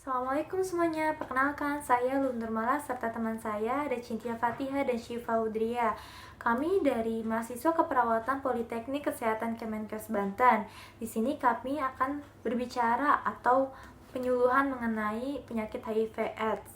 Assalamualaikum semuanya, perkenalkan saya Lun Nurmala serta teman saya ada Cintia Fatihah dan Syifa Udria. Kami dari mahasiswa keperawatan Politeknik Kesehatan Kemenkes Banten. Di sini kami akan berbicara atau penyuluhan mengenai penyakit HIV/AIDS.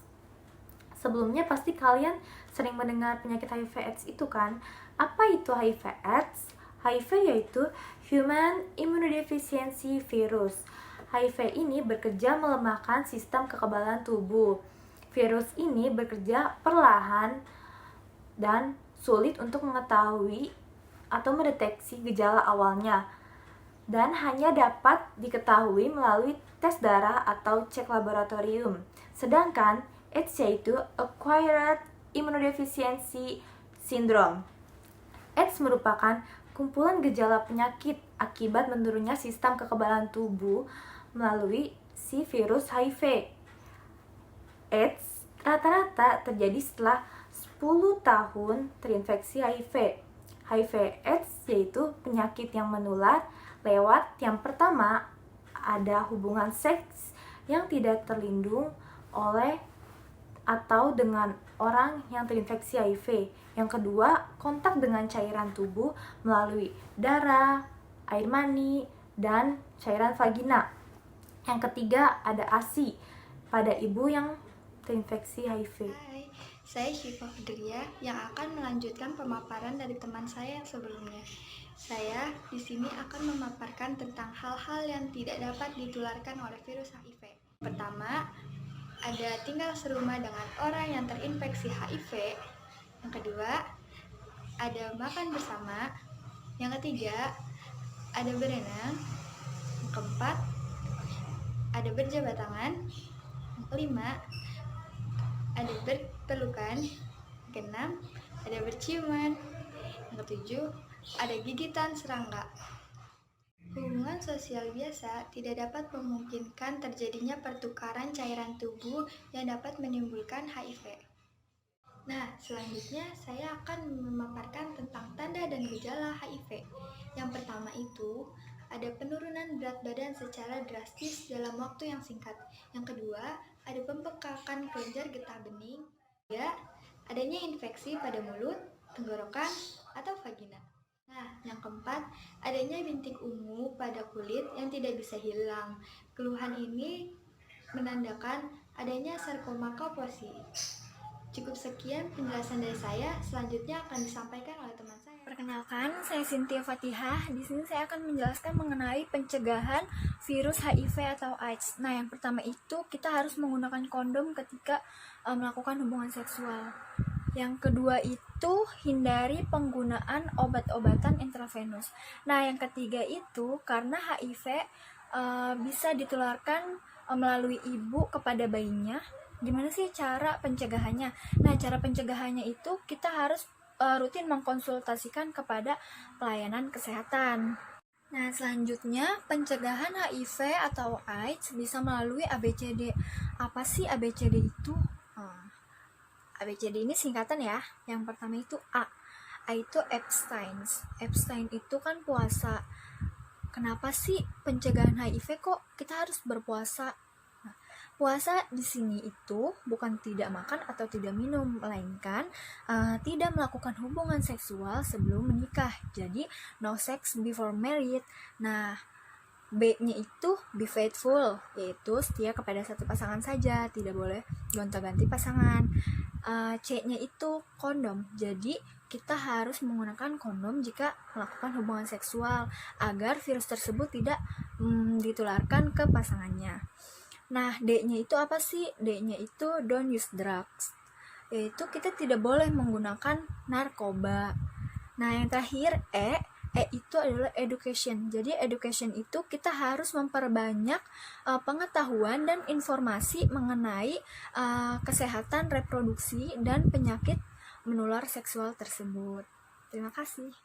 Sebelumnya pasti kalian sering mendengar penyakit HIV/AIDS itu kan? Apa itu HIV/AIDS? HIV yaitu Human Immunodeficiency Virus. HIV ini bekerja melemahkan sistem kekebalan tubuh. Virus ini bekerja perlahan dan sulit untuk mengetahui atau mendeteksi gejala awalnya dan hanya dapat diketahui melalui tes darah atau cek laboratorium. Sedangkan AIDS yaitu Acquired Immunodeficiency Syndrome. AIDS merupakan kumpulan gejala penyakit akibat menurunnya sistem kekebalan tubuh melalui si virus HIV. AIDS rata-rata terjadi setelah 10 tahun terinfeksi HIV. HIV/AIDS yaitu penyakit yang menular lewat yang pertama ada hubungan seks yang tidak terlindung oleh atau dengan orang yang terinfeksi HIV. Yang kedua, kontak dengan cairan tubuh melalui darah, air mani, dan cairan vagina. Yang ketiga, ada ASI pada ibu yang terinfeksi HIV. Hai, saya Syifa Udria yang akan melanjutkan pemaparan dari teman saya yang sebelumnya. Saya di sini akan memaparkan tentang hal-hal yang tidak dapat ditularkan oleh virus HIV. Pertama, ada tinggal serumah dengan orang yang terinfeksi HIV. Yang kedua, ada makan bersama. Yang ketiga, ada berenang. Yang keempat, ada berjabat tangan. Yang kelima, ada berpelukan. Yang keenam, ada berciuman. Yang ketujuh, ada gigitan serangga. Hubungan sosial biasa tidak dapat memungkinkan terjadinya pertukaran cairan tubuh yang dapat menimbulkan HIV. Nah, selanjutnya saya akan memaparkan tentang tanda dan gejala HIV. Yang pertama itu, ada penurunan berat badan secara drastis dalam waktu yang singkat. Yang kedua, ada pembekakan kelenjar getah bening. Ketiga, adanya infeksi pada mulut, tenggorokan, atau vagina. Nah, yang keempat, adanya bintik ungu pada kulit yang tidak bisa hilang. Keluhan ini menandakan adanya sarkoma Kaposi. Cukup sekian penjelasan dari saya, selanjutnya akan disampaikan oleh teman saya. Perkenalkan, saya Cintia Fatihah. Di sini saya akan menjelaskan mengenai pencegahan virus HIV atau AIDS. Nah, yang pertama itu kita harus menggunakan kondom ketika melakukan hubungan seksual. Yang kedua itu hindari penggunaan obat-obatan intravenus. Nah, yang ketiga itu karena HIV bisa ditularkan melalui ibu kepada bayinya. Gimana sih cara pencegahannya? Nah, cara pencegahannya itu kita harus rutin mengkonsultasikan kepada pelayanan kesehatan. Nah, selanjutnya pencegahan HIV atau AIDS bisa melalui ABCD. Apa sih ABCD itu? ABCD ini singkatan ya. Yang pertama itu A. A itu abstain. Abstain itu kan puasa. Kenapa sih pencegahan HIV kok kita harus berpuasa? Nah, puasa di sini itu bukan tidak makan atau tidak minum, melainkan tidak melakukan hubungan seksual sebelum menikah. Jadi no sex before married. Nah, B-nya itu be faithful, yaitu setia kepada satu pasangan saja, tidak boleh gonta-ganti pasangan. C-nya itu kondom, jadi kita harus menggunakan kondom jika melakukan hubungan seksual agar virus tersebut tidak ditularkan ke pasangannya. Nah, D-nya itu apa sih? D-nya itu don't use drugs, yaitu kita tidak boleh menggunakan narkoba. Nah, yang terakhir E itu adalah education. Jadi education itu kita harus memperbanyak pengetahuan dan informasi mengenai kesehatan reproduksi dan penyakit menular seksual tersebut. Terima kasih.